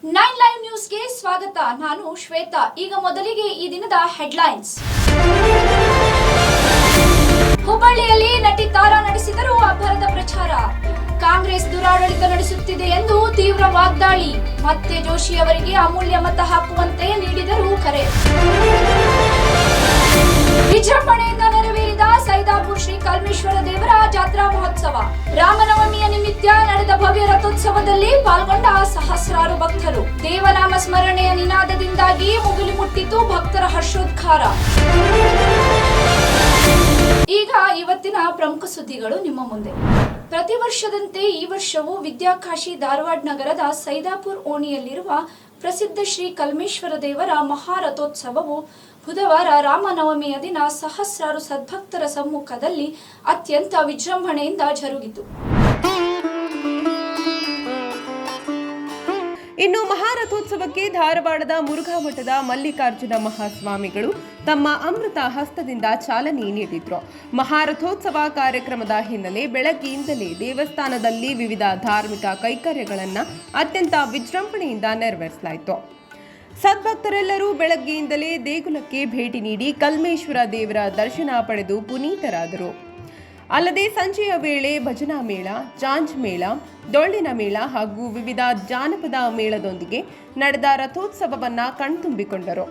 9 live ನ್ಯೂಸ್ಗೆ ಸ್ವಾಗತ. ನಾನು ಶ್ವೇತಾ. ಈಗ ಮೊದಲಿಗೆ ಈ ದಿನದ ಹೆಡ್ಲೈನ್ಸ್. ಹುಬ್ಬಳ್ಳಿಯಲ್ಲಿ ನಟಿ ತಾರಾ ನಡೆಸಿದರು ಅಬ್ಬರದ ಪ್ರಚಾರ. ಕಾಂಗ್ರೆಸ್ ದುರಾಡಳಿತ ನಡೆಸುತ್ತಿದೆ ಎಂದು ತೀವ್ರ ವಾಗ್ದಾಳಿ. ಮತ್ತೆ ಜೋಶಿ ಅವರಿಗೆ ಅಮೂಲ್ಯ ಮತ ಹಾಕುವಂತೆ ನೀಡಿದರು ಕರೆ. ವಿಜೃಂಭಣೆಯಿಂದ ನೆರವೇರಿದ ಸೈದಾಪುರ ಶ್ರೀ ಕಲ್ಮೇಶ್ವರ ದೇವರ ಜಾತ್ರಾ ಮಹೋತ್ಸವ. ರಾಮನವಮಿಯ ನಿಮಿತ್ತ ನಡೆದ ಭವ್ಯ ರಥೋತ್ಸವದಲ್ಲಿ ಪಾಲ್ಗೊಂಡ ಸಹಸ್ರಾರು ಭಕ್ತರು. ದೇವನಾಮ ಸ್ಮರಣೆಯ ನಿನಾದದಿಂದಾಗಿ ಮುಗಿಲು ಮುಟ್ಟಿತು ಭಕ್ತರ ಹರ್ಷೋದ್ಗಾರ. ಈಗ ಇವತ್ತಿನ ಪ್ರಮುಖ ಸುದ್ದಿಗಳು ನಿಮ್ಮ ಮುಂದೆ. ಪ್ರತಿ ವರ್ಷದಂತೆ ಈ ವರ್ಷವೂ ವಿದ್ಯಾಕಾಶಿ ಧಾರವಾಡ ನಗರದ ಸೈದಾಪುರ ಓಣಿಯಲ್ಲಿರುವ ಪ್ರಸಿದ್ಧ ಶ್ರೀ ಕಲ್ಮೇಶ್ವರ ದೇವರ ಮಹಾರಥೋತ್ಸವವು ಬುಧವಾರ ರಾಮನವಮಿಯ ದಿನ ಸಹಸ್ರಾರು ಸದ್ಭಕ್ತರ ಸಮ್ಮುಖದಲ್ಲಿ ಅತ್ಯಂತ ವಿಜೃಂಭಣೆಯಿಂದ ಜರುಗಿತು. ಇನ್ನು ಮಹಾರಥೋತ್ಸವಕ್ಕೆ ಧಾರವಾಡದ ಮುರುಘಾ ಮಠದ ಮಲ್ಲಿಕಾರ್ಜುನ ಮಹಾಸ್ವಾಮಿಗಳು ತಮ್ಮ ಅಮೃತ ಹಸ್ತದಿಂದ ಚಾಲನೆ ನೀಡಿದ್ರು. ಮಹಾರಥೋತ್ಸವ ಕಾರ್ಯಕ್ರಮದ ಹಿನ್ನೆಲೆ ಬೆಳಗ್ಗೆಯಿಂದಲೇ ದೇವಸ್ಥಾನದಲ್ಲಿ ವಿವಿಧ ಧಾರ್ಮಿಕ ಕೈಂಕರ್ಯಗಳನ್ನು ಅತ್ಯಂತ ವಿಜೃಂಭಣೆಯಿಂದ ನೆರವೇರಿಸಲಾಯಿತು. ಸದ್ಭಕ್ತರೆಲ್ಲರೂ ಬೆಳಗ್ಗೆಯಿಂದಲೇ ದೇಗುಲಕ್ಕೆ ಭೇಟಿ ನೀಡಿ ಕಲ್ಮೇಶ್ವರ ದೇವರ ದರ್ಶನ ಪಡೆದು ಪುನೀತರಾದರು. ಅಲ್ಲದೆ ಸಂಜೆಯ ವೇಳೆ ಭಜನಾ ಮೇಳ, ಜಾಂಜ್ ಮೇಳ, ಡೊಳ್ಳಿನ ಮೇಳ ಹಾಗೂ ವಿವಿಧ ಜಾನಪದ ಮೇಳದೊಂದಿಗೆ ನಡೆದ ರಥೋತ್ಸವವನ್ನು ಕಣ್ತುಂಬಿಕೊಂಡರು.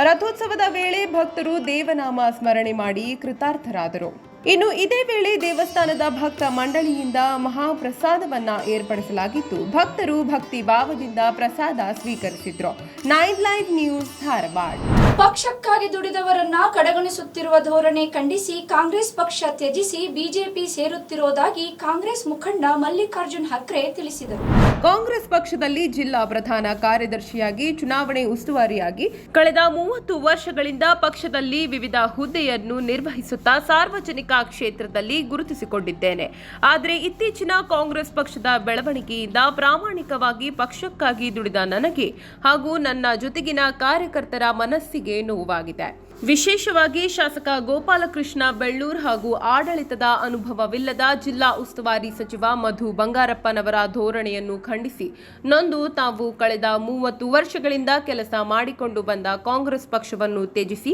ರಥೋತ್ಸವದ ವೇಳೆ ಭಕ್ತರು ದೇವನಾಮ ಸ್ಮರಣೆ ಮಾಡಿ ಕೃತಾರ್ಥರಾದರು. ಇನ್ನು ಇದೇ ವೇಳೆ ದೇವಸ್ಥಾನದ ಭಕ್ತ ಮಂಡಳಿಯಿಂದ ಮಹಾಪ್ರಸಾದವನ್ನ ಏರ್ಪಡಿಸಲಾಗಿದ್ದು ಭಕ್ತರು ಭಕ್ತಿ ಭಾವದಿಂದ ಪ್ರಸಾದ ಸ್ವೀಕರಿಸಿದ್ರು. 9 ಲೈವ್ ನ್ಯೂಸ್ ಧಾರವಾಡ. ಪಕ್ಷಕ್ಕಾಗಿ ದುಡಿದವರನ್ನ ಕಡೆಗಣಿಸುತ್ತಿರುವ ಧೋರಣೆ ಖಂಡಿಸಿ ಕಾಂಗ್ರೆಸ್ ಪಕ್ಷ ತ್ಯಜಿಸಿ ಬಿಜೆಪಿ ಸೇರುತ್ತಿರುವುದಾಗಿ ಕಾಂಗ್ರೆಸ್ ಮುಖಂಡ ಮಲ್ಲಿಕಾರ್ಜುನ್ ಹಕ್ರೆ ತಿಳಿಸಿದರು. ಕಾಂಗ್ರೆಸ್ ಪಕ್ಷದಲ್ಲಿ ಜಿಲ್ಲಾ ಪ್ರಧಾನ ಕಾರ್ಯದರ್ಶಿಯಾಗಿ ಚುನಾವಣೆ ಉಸ್ತುವಾರಿಯಾಗಿ ಕಳೆದ 30 ವರ್ಷಗಳಿಂದ ಪಕ್ಷದಲ್ಲಿ ವಿವಿಧ ಹುದ್ದೆಯನ್ನು ನಿರ್ವಹಿಸುತ್ತಾ ಸಾರ್ವಜನಿಕ ಕ್ಷೇತ್ರದಲ್ಲಿ ಗುರುತಿಸಿಕೊಂಡಿದ್ದೇನೆ. ಆದರೆ ಇತ್ತೀಚಿನ ಕಾಂಗ್ರೆಸ್ ಪಕ್ಷದ ಬೆಳವಣಿಗೆಯಿಂದ ಪ್ರಾಮಾಣಿಕವಾಗಿ ಪಕ್ಷಕ್ಕಾಗಿ ದುಡಿದ ನನಗೆ ಹಾಗೂ ನನ್ನ ಜೊತೆಗಿನ ಕಾರ್ಯಕರ್ತರ ಮನಸ್ಸಿಗೆ ನೋವಾಗಿದೆ. ವಿಶೇಷವಾಗಿ ಶಾಸಕ ಗೋಪಾಲಕೃಷ್ಣ ಬೆಳ್ಳೂರ್ ಹಾಗೂ ಆಡಳಿತದ ಅನುಭವವಿಲ್ಲದ ಜಿಲ್ಲಾ ಉಸ್ತುವಾರಿ ಸಚಿವ ಮಧು ಬಂಗಾರಪ್ಪನವರ ಧೋರಣೆಯನ್ನು ಖಂಡಿಸಿ ನೊಂದು ತಾವು ಕಳೆದ 30 ವರ್ಷಗಳಿಂದ ಕೆಲಸ ಮಾಡಿಕೊಂಡು ಬಂದ ಕಾಂಗ್ರೆಸ್ ಪಕ್ಷವನ್ನು ತ್ಯಜಿಸಿ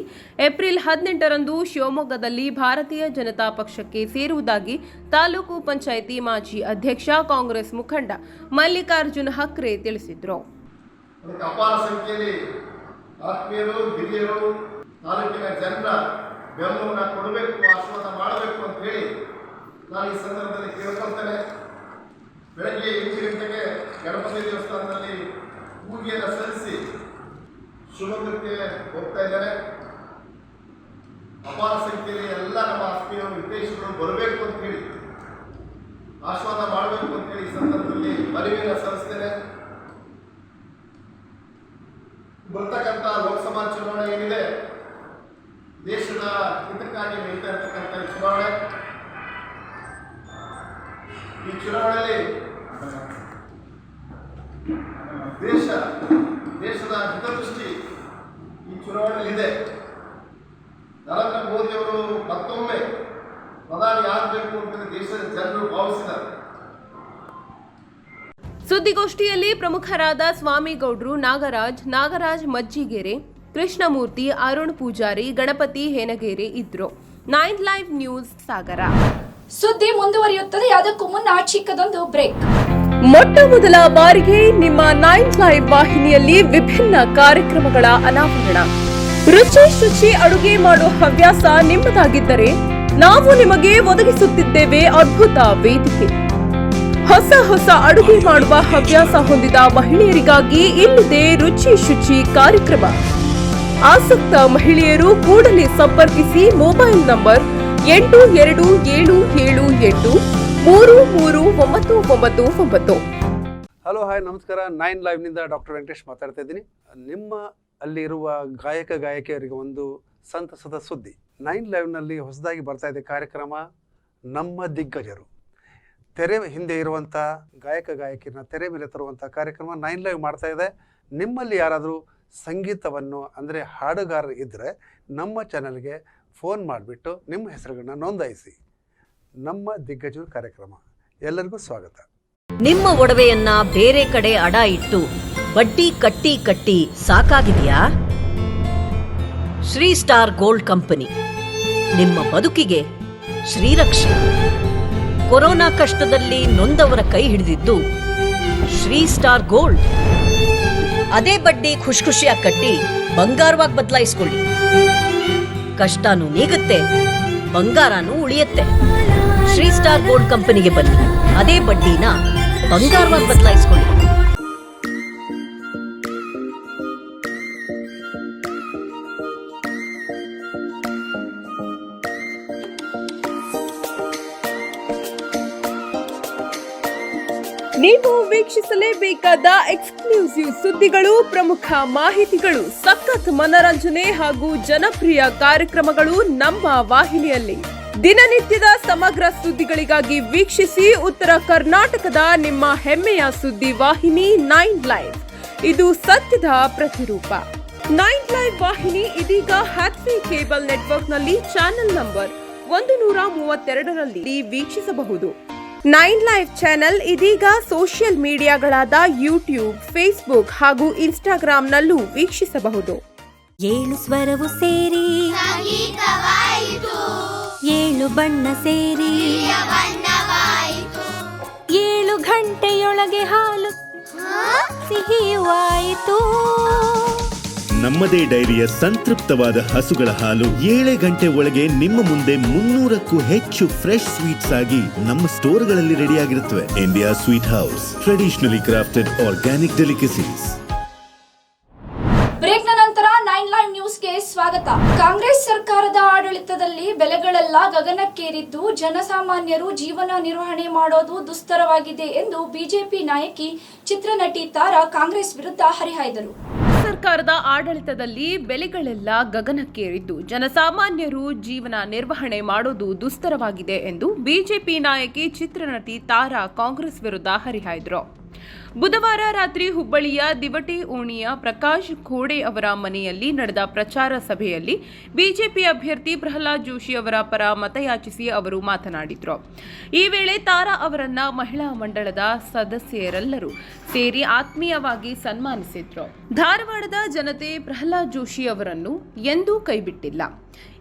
ಏಪ್ರಿಲ್ 18ರಂದು ಶಿವಮೊಗ್ಗದಲ್ಲಿ ಭಾರತೀಯ ಜನತಾ ಪಕ್ಷಕ್ಕೆ ಸೇರುವುದಾಗಿ ತಾಲೂಕು ಪಂಚಾಯಿತಿ ಮಾಜಿ ಅಧ್ಯಕ್ಷ ಕಾಂಗ್ರೆಸ್ ಮುಖಂಡ ಮಲ್ಲಿಕಾರ್ಜುನ್ ಹಕ್ರೆ ತಿಳಿಸಿದರು. ಆತ್ಮೀಯರು, ಹಿರಿಯರು, ತಾಲೂಕಿನ ಜನರ ಬೆಂಬಲವನ್ನು ಕೊಡಬೇಕು, ಆಶೀರ್ವಾದ ಮಾಡಬೇಕು ಅಂತ ಹೇಳಿ ನಾನು ಈ ಸಂದರ್ಭದಲ್ಲಿ ಕೇಳ್ಕೊಳ್ತೇನೆ. ಬೆಳಗ್ಗೆ 8 ಗಂಟೆಗೆ ಗಣಪತಿ ದೇವಸ್ಥಾನದಲ್ಲಿ ಪೂಜೆಯನ್ನು ಸಲ್ಲಿಸಿ ಶಿವಮೊಗ್ಗಕ್ಕೆ ಹೋಗ್ತಾ ಇದ್ದಾರೆ. ಅಪಾರ ಸಂಖ್ಯೆಯಲ್ಲಿ ಎಲ್ಲ ನಮ್ಮ ಆತ್ಮೀಯರು, ವಿದೇಶಿಗಳು ಬರಬೇಕು ಅಂತ ಹೇಳಿ ಆಶೀರ್ವಾದ ಮಾಡಬೇಕು ಅಂತ ಹೇಳಿ ಈ ಸಂದರ್ಭದಲ್ಲಿ ಮನವಿಯನ್ನು ಸಲ್ಲಿಸ್ತೇನೆ. ಬರ್ತಕ್ಕಂಥ ಲೋಕಸಭಾ ಚುನಾವಣೆ ಏನಿದೆ, ದೇಶದ ಹಿತಕ್ಕಾಗಿ ನಡೀತಾ ಇರತಕ್ಕಂಥ ಚುನಾವಣೆ. ಈ ಚುನಾವಣೆಯಲ್ಲಿ ದೇಶದ ಹಿತದೃಷ್ಟಿ ಈ ಚುನಾವಣೆಯಲ್ಲಿದೆ. ನರೇಂದ್ರ ಮೋದಿ ಅವರು ಮತ್ತೊಮ್ಮೆ ಪ್ರಧಾನಿ ಆಗಬೇಕು ಅಂತ ದೇಶದ ಜನರು ಭಾವಿಸಿದ್ದಾರೆ. ಸುದ್ದಿಗೋಷ್ಠಿಯಲ್ಲಿ ಪ್ರಮುಖರಾದ ಸ್ವಾಮಿಗೌಡ್ರು, ನಾಗರಾಜ್ ಮಜ್ಜಿಗೆರೆ, ಕೃಷ್ಣಮೂರ್ತಿ, ಅರುಣ್ ಪೂಜಾರಿ, ಗಣಪತಿ ಹೇನಗೇರಿ ಇದ್ರು. 9 ಲೈವ್ ನ್ಯೂಸ್ ಸಾಗರ. ಸುದ್ದಿ ಮುಂದುವರಿಯುತ್ತದೆ. ಅದಕ್ಕೂ ಮುನ್ನ ಚಿಕ್ಕದೊಂದು ಬ್ರೇಕ್. ಮೊಟ್ಟ ಮೊದಲ ಬಾರಿಗೆ ನಿಮ್ಮ 9 ಲೈವ್ ವಾಹಿನಿಯಲ್ಲಿ ವಿಭಿನ್ನ ಕಾರ್ಯಕ್ರಮಗಳ ಅನಾವರಣ. ರುಚಿ ಅಡುಗೆ ಮಾಡೋ ಹವ್ಯಾಸ ನಿಮ್ಮದಾಗಿದ್ದರೆ ನಾವು ನಿಮಗೆ ಒದಗಿಸುತ್ತಿದ್ದೇವೆ ಅದ್ಭುತ ವೇದಿಕೆ. ಹೊಸ ಅಡುಗೆ ಮಾಡುವ ಹವ್ಯಾಸ ಹೊಂದಿದ ಮಹಿಳೆಯರಿಗಾಗಿ ಇಲ್ಲಿದೆ ರುಚಿ ಕಾರ್ಯಕ್ರಮ. ಆಸಕ್ತ ಮಹಿಳೆಯರು ಕೂಡಲೇ ಸಂಪರ್ಕಿಸಿ. Mobile number 8277833999. ಹಲೋ, ಹಾಯ್, ನಮಸ್ಕಾರ. 9 ಲೈವ್ನಿಂದ ಡಾಕ್ಟರ್ ವೆಂಕಟೇಶ್ ಮಾತಾಡ್ತಾ ಇದ್ದೀನಿ. ನಿಮ್ಮ ಅಲ್ಲಿರುವ ಗಾಯಕಿಯರಿಗೆ ಒಂದು ಸಂತಸದ ಸುದ್ದಿ. 9 ಲೈವ್ನಲ್ಲಿ ಹೊಸದಾಗಿ ಬರ್ತಾ ಇದೆ ಕಾರ್ಯಕ್ರಮ ನಮ್ಮ ದಿಗ್ಗಜರು. ತೆರೆ ಹಿಂದೆ ಇರುವಂಥ ಗಾಯಕಿಯರನ್ನ ತೆರೆ ಮೇಲೆ ತರುವಂಥ ಕಾರ್ಯಕ್ರಮ 9 ಲೈವ್ ಮಾಡ್ತಾ ಇದೆ. ನಿಮ್ಮಲ್ಲಿ ಯಾರಾದರೂ ಸಂಗೀತವನ್ನು ಅಂದರೆ ಹಾಡುಗಾರರು ಇದ್ದರೆ ನಮ್ಮ ಚಾನಲ್ಗೆ ಫೋನ್ ಮಾಡಿಬಿಟ್ಟು ನಿಮ್ಮ ಹೆಸರುಗಳನ್ನ ನೋಂದಾಯಿಸಿ. ನಮ್ಮ ದಿಗ್ಗಜರು ಕಾರ್ಯಕ್ರಮ. ಎಲ್ಲರಿಗೂ ಸ್ವಾಗತ. ನಿಮ್ಮ ಒಡವೆಯನ್ನ ಬೇರೆ ಕಡೆ ಅಡ ಇಟ್ಟು ಬಡ್ಡಿ ಕಟ್ಟಿ ಕಟ್ಟಿ ಸಾಕಾಗಿದೆಯಾ? ಶ್ರೀ ಸ್ಟಾರ್ ಗೋಲ್ಡ್ ಕಂಪನಿ ನಿಮ್ಮ ಬದುಕಿಗೆ ಶ್ರೀರಕ್ಷೆ. ಕೊರೋನಾ ಕಷ್ಟದಲ್ಲಿ ನೊಂದವರ ಕೈ ಹಿಡಿದಿದ್ದು ಶ್ರೀ ಸ್ಟಾರ್ ಗೋಲ್ಡ್. ಅದೇ ಬಡ್ಡಿ ಖುಷಿಯಾಗಿ ಕಟ್ಟಿ ಬಂಗಾರವಾಗಿ ಬದಲಾಯಿಸ್ಕೊಳ್ಳಿ. ಕಷ್ಟನೂ ನೀಗುತ್ತೆ, ಬಂಗಾರನೂ ಉಳಿಯುತ್ತೆ. ಶ್ರೀ ಸ್ಟಾರ್ ಗೋಲ್ಡ್ ಕಂಪನಿಗೆ ಬನ್ನಿ, ಅದೇ ಬಡ್ಡಿನ ಬಂಗಾರವಾಗಿ ಬದಲಾಯಿಸ್ಕೊಳ್ಳಿ. ನೀವು ವೀಕ್ಷಿಸಲೇಬೇಕಾದ ಎಕ್ಸ್ಕ್ಲೂಸಿವ್ ಸುದ್ದಿಗಳು, ಪ್ರಮುಖ ಮಾಹಿತಿಗಳು, ಸಖತ್ ಮನರಂಜನೆ ಹಾಗೂ ಜನಪ್ರಿಯ ಕಾರ್ಯಕ್ರಮಗಳು ನಮ್ಮ ವಾಹಿನಿಯಲ್ಲಿ. ದಿನನಿತ್ಯದ ಸಮಗ್ರ ಸುದ್ದಿಗಳಿಗಾಗಿ ವೀಕ್ಷಿಸಿ ಉತ್ತರ ಕರ್ನಾಟಕದ ನಿಮ್ಮ ಹೆಮ್ಮೆಯ ಸುದ್ದಿ ವಾಹಿನಿ 9 ಲೈವ್. ಇದು ಸತ್ಯದ ಪ್ರತಿರೂಪ. 9 ಲೈವ್ ವಾಹಿನಿ ಇದೀಗ ಹ್ಯಾಥ್ವೇ ಕೇಬಲ್ ನೆಟ್ವರ್ಕ್ನಲ್ಲಿ ಚಾನೆಲ್ ನಂಬರ್ 132ರಲ್ಲಿ ವೀಕ್ಷಿಸಬಹುದು. 9 ಲೈವ್ ಚಾನೆಲ್ ಇದೀಗ ಸೋಷಿಯಲ್ ಮೀಡಿಯಾಗಳಾದ ಯೂಟ್ಯೂಬ್, ಫೇಸ್ಬುಕ್ ಹಾಗೂ ಇನ್ಸ್ಟಾಗ್ರಾಂನಲ್ಲೂ ವೀಕ್ಷಿಸಬಹುದು. 7 ಸ್ವರವು ಸೇರಿ ಏಳು ಬಣ್ಣ ಸೇರಿ 7 ಗಂಟೆಯೊಳಗೆ ಹಾಲು ಸಿಹಿಯುವಾಯಿತು. ನಮ್ಮದೇ ಡೈರಿಯ ಸಂತೃಪ್ತವಾದ ಹಸುಗಳ ಹಾಲು 7 ಗಂಟೆ ಒಳಗೆ ನಿಮ್ಮ ಮುಂದೆ 300ಕ್ಕೂ ಹೆಚ್ಚು ಫ್ರೆಶ್ ಸ್ವೀಟ್ಸ್ ಆಗಿ ನಮ್ಮ ಸ್ಟೋರ್ಗಳಲ್ಲಿ ರೆಡಿಯಾಗಿರುತ್ತವೆ. India sweet house, traditionally crafted organic delicacies. ಬ್ರೇಕ್ನ ನಂತರ 9 ಲೈವ್ ನ್ಯೂಸ್ಗೆ ಸ್ವಾಗತ. ಕಾಂಗ್ರೆಸ್ ಸರ್ಕಾರದ ಆಡಳಿತದಲ್ಲಿ ಬೆಲೆಗಳೆಲ್ಲ ಗಗನಕ್ಕೇರಿದ್ದು ಜನಸಾಮಾನ್ಯರು ಜೀವನ ನಿರ್ವಹಣೆ ಮಾಡೋದು ದುಸ್ತರವಾಗಿದೆ ಎಂದು ಬಿಜೆಪಿ ನಾಯಕಿ ಚಿತ್ರನಟಿ ತಾರಾ ಕಾಂಗ್ರೆಸ್ ವಿರುದ್ಧ ಹರಿಹಾಯ್ದರು. ಸರ್ಕಾರದ ಆಡಳಿತದಲ್ಲಿ ಬೆಲೆಗಳೆಲ್ಲ ಗಗನಕ್ಕೇರಿದ್ದು ಜನಸಾಮಾನ್ಯರು ಜೀವನ ನಿರ್ವಹಣೆ ಮಾಡೋದು ದುಸ್ತರವಾಗಿದೆ ಎಂದು ಬಿಜೆಪಿ ನಾಯಕಿ ಚಿತ್ರನಟಿ ತಾರಾ ಕಾಂಗ್ರೆಸ್ ವಿರುದ್ಧ ಹರಿಹಾಯ್ದರು. ಬುಧವಾರ ರಾತ್ರಿ ಹುಬ್ಬಳ್ಳಿಯ ದಿವಟೆ ಓಣಿಯ ಪ್ರಕಾಶ್ ಖೋಡೆ ಅವರ ಮನೆಯಲ್ಲಿ ನಡೆದ ಪ್ರಚಾರ ಸಭೆಯಲ್ಲಿ ಬಿಜೆಪಿ ಅಭ್ಯರ್ಥಿ ಪ್ರಹ್ಲಾದ್ ಜೋಶಿ ಅವರ ಪರ ಮತಯಾಚಿಸಿ ಅವರು ಮಾತನಾಡಿದರು. ಈ ವೇಳೆ ತಾರಾ ಅವರನ್ನ ಮಹಿಳಾ ಮಂಡಳದ ಸದಸ್ಯರೆಲ್ಲರೂ ಸೇರಿ ಆತ್ಮೀಯವಾಗಿ ಸನ್ಮಾನಿಸಿದ್ರು. ಧಾರವಾಡದ ಜನತೆ ಪ್ರಹ್ಲಾದ್ ಜೋಶಿ ಅವರನ್ನು ಎಂದೂ ಕೈಬಿಟ್ಟಿಲ್ಲ.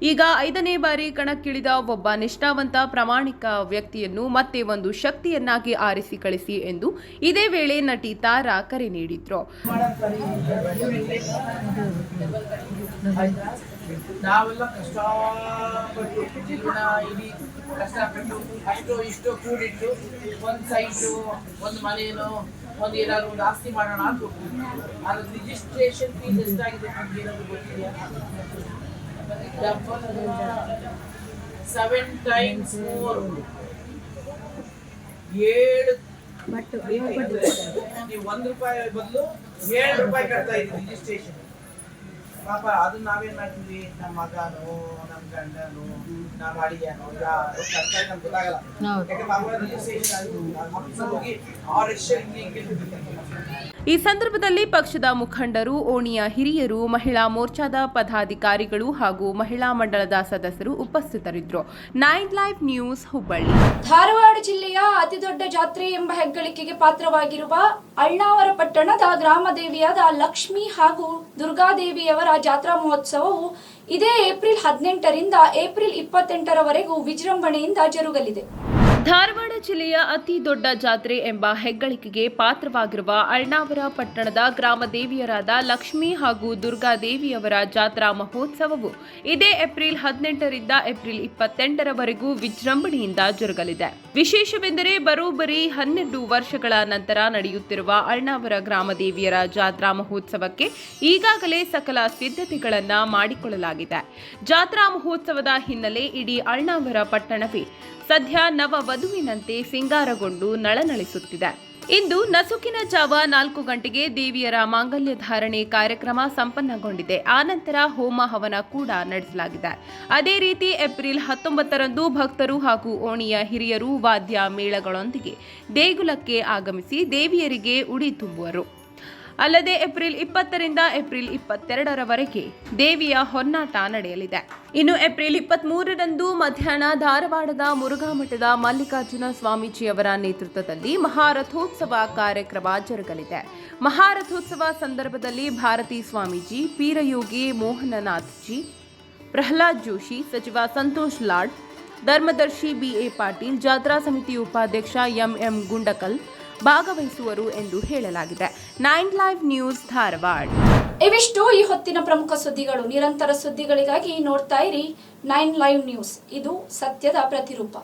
ಈಗ 5ನೇ ಬಾರಿ ಕಣಕ್ಕಿಳಿದ ಒಬ್ಬ ನಿಷ್ಠಾವಂತ ಪ್ರಾಮಾಣಿಕ ವ್ಯಕ್ತಿಯನ್ನು ಮತ್ತೆ ಒಂದು ಶಕ್ತಿಯನ್ನಾಗಿ ಆರಿಸಿ ಕಳಿಸಿ ಎಂದು ಇದೇ ವೇಳೆ ನಟಿ ತಾರಾ ಕರೆ ನೀಡಿದ್ರು. ನಾವೆಲ್ಲ ಕಷ್ಟಪಟ್ಟು ಜೀವನ ಇಡೀ ಕಷ್ಟಪಟ್ಟು ಅಷ್ಟು ಇಷ್ಟು ಕೂಡಿಟ್ಟು ಒಂದು ಸೈಟು, ಒಂದು ಮನೇನೋ, ಒಂದು ಏನಾದ್ರು ಒಂದು ಆಸ್ತಿ ಮಾಡೋಣ ಅಂತ ಹೋಗ್ತೀವಿ. ಅದ್ರ ರಿಜಿಸ್ಟ್ರೇಷನ್ ಫೀಸ್ ಎಷ್ಟಾಗಿದೆ ನಮ್ಗೆ ಏನಾದ್ರು ಗೊತ್ತಿದೆಯಾ? 7 times 4 7 ನೀವು ₹1 ಬದಲು ₹7 ಕಟ್ತಾ ಇದ್ದೀವಿ ರಿಜಿಸ್ಟ್ರೇಷನ್. ಪಾಪ ಅದು ನಾವೇನ್ ಮಾಡ್ತೀವಿ, ನಮ್ಮ ಮಗನೋ ನಮ್ಮ ಗಂಡನೋ ನಮ್ಮ ಅಡಿಗೆನೋ ಯಾರು ಕಟ್ತಾ ನಮ್ಗೆ ಗೊತ್ತಾಗಲ್ಲ. ಯಾಕಂದ್ರೆ ಮಾಮೂಲಿ ರಿಜಿಸ್ಟ್ರೇಷನ್ ಹೋಗಿ ಈ ಸಂದರ್ಭದಲ್ಲಿ ಪಕ್ಷದ ಮುಖಂಡರು, ಓಣಿಯ ಹಿರಿಯರು, ಮಹಿಳಾ ಮೋರ್ಚಾದ ಪದಾಧಿಕಾರಿಗಳು ಹಾಗೂ ಮಹಿಳಾ ಮಂಡಳದ ಸದಸ್ಯರು ಉಪಸ್ಥಿತರಿದ್ದರು. 9 ಲೈವ್ ನ್ಯೂಸ್ ಹುಬ್ಬಳ್ಳಿ. ಧಾರವಾಡ ಜಿಲ್ಲೆಯ ಅತಿದೊಡ್ಡ ಜಾತ್ರೆ ಎಂಬ ಹೆಗ್ಗಳಿಕೆಗೆ ಪಾತ್ರವಾಗಿರುವ ಅಳ್ನಾವರ ಪಟ್ಟಣದ ಗ್ರಾಮದೇವಿಯಾದ ಲಕ್ಷ್ಮೀ ಹಾಗೂ ದುರ್ಗಾದೇವಿಯವರ ಜಾತ್ರಾ ಮಹೋತ್ಸವವು ಇದೇ ಏಪ್ರಿಲ್ 18ರಿಂದ ಏಪ್ರಿಲ್ 28ರವರೆಗೂ ವಿಜೃಂಭಣೆಯಿಂದ ಜರುಗಲಿದೆ. ಧಾರವಾಡ ಜಿಲ್ಲೆಯ ಅತಿ ದೊಡ್ಡ ಜಾತ್ರೆ ಎಂಬ ಹೆಗ್ಗಳಿಕೆಗೆ ಪಾತ್ರವಾಗಿರುವ ಅಳ್ನಾವರ ಪಟ್ಟಣದ ಗ್ರಾಮದೇವಿಯರಾದ ಲಕ್ಷ್ಮೀ ಹಾಗೂ ದುರ್ಗಾದೇವಿಯವರ ಜಾತ್ರಾ ಮಹೋತ್ಸವವು ಇದೇ ಏಪ್ರಿಲ್ 18ರಿಂದ ಏಪ್ರಿಲ್ 28ರವರೆಗೂ ವಿಜೃಂಭಣೆಯಿಂದ ಜರುಗಲಿದೆ. ವಿಶೇಷವೆಂದರೆ ಬರೋಬ್ಬರಿ 12 ವರ್ಷಗಳ ನಂತರ ನಡೆಯುತ್ತಿರುವ ಅಳ್ನಾವರ ಗ್ರಾಮದೇವಿಯರ ಜಾತ್ರಾ ಮಹೋತ್ಸವಕ್ಕೆ ಈಗಾಗಲೇ ಸಕಲ ಸಿದ್ಧತೆಗಳನ್ನು ಮಾಡಿಕೊಳ್ಳಲಾಗಿದೆ. ಜಾತ್ರಾ ಮಹೋತ್ಸವದ ಹಿನ್ನೆಲೆ ಇಡೀ ಅಳ್ನಾವರ ಪಟ್ಟಣವೇ ಸದ್ಯ ನವ ವಧುವಿನಂತೆ ಸಿಂಗಾರಗೊಂಡು ನಳನಳಿಸುತ್ತಿದೆ. ಇಂದು ನಸುಕಿನ ಜಾವ 4 ಗಂಟೆಗೆ ದೇವಿಯರ ಮಾಂಗಲ್ಯ ಧಾರಣೆ ಕಾರ್ಯಕ್ರಮ ಸಂಪನ್ನಗೊಂಡಿದೆ. ಆನಂತರ ಹೋಮ ಹವನ ಕೂಡ ನಡೆಸಲಾಗಿದೆ. ಅದೇ ರೀತಿ ಏಪ್ರಿಲ್ 19ರಂದು ಭಕ್ತರು ಹಾಗೂ ಓಣಿಯ ಹಿರಿಯರು ವಾದ್ಯ ಮೇಳಗಳೊಂದಿಗೆ ದೇಗುಲಕ್ಕೆ ಆಗಮಿಸಿ ದೇವಿಯರಿಗೆ ಉಡಿ ತುಂಬುವರು. ಅಲ್ಲದೆ ಏಪ್ರಿಲ್ 20ರಿಂದ ಏಪ್ರಿಲ್ 22ರವರೆಗೆ ದೇವಿಯ ಹೊನ್ನಾಟ ನಡೆಯಲಿದೆ. ಇನ್ನು ಏಪ್ರಿಲ್ 23ರಂದು ಮಧ್ಯಾಹ್ನ ಧಾರವಾಡದ ಮುರುಘಾಮಠದ ಮಲ್ಲಿಕಾರ್ಜುನ ಸ್ವಾಮೀಜಿಯವರ ನೇತೃತ್ವದಲ್ಲಿ ಮಹಾರಥೋತ್ಸವ ಕಾರ್ಯಕ್ರಮ ಜರುಗಲಿದೆ. ಮಹಾರಥೋತ್ಸವ ಸಂದರ್ಭದಲ್ಲಿ ಭಾರತೀ ಸ್ವಾಮೀಜಿ, ಪೀರಯೋಗಿ ಮೋಹನನಾಥ್ ಜಿ, ಪ್ರಹ್ಲಾದ್ ಜೋಶಿ, ಸಚಿವ ಸಂತೋಷ್ ಲಾಡ್, ಧರ್ಮದರ್ಶಿ ಬಿಎ ಪಾಟೀಲ್, ಜಾತ್ರಾ ಸಮಿತಿ ಉಪಾಧ್ಯಕ್ಷ ಎಂಎಂ ಗುಂಡಕಲ್ ಭಾಗವಹಿಸುವರು ಎಂದು ಹೇಳಲಾಗಿದೆ. 9 ಲೈವ್ ನ್ಯೂಸ್ ಧಾರವಾಡ. ಇವಿಷ್ಟು ಈ ಹೊತ್ತಿನ ಪ್ರಮುಖ ಸುದ್ದಿಗಳು. ನಿರಂತರ ಸುದ್ದಿಗಳಿಗಾಗಿ ನೋಡ್ತಾ ಇರಿ 9 ಲೈವ್ ನ್ಯೂಸ್. ಇದು ಸತ್ಯದ ಪ್ರತಿರೂಪ.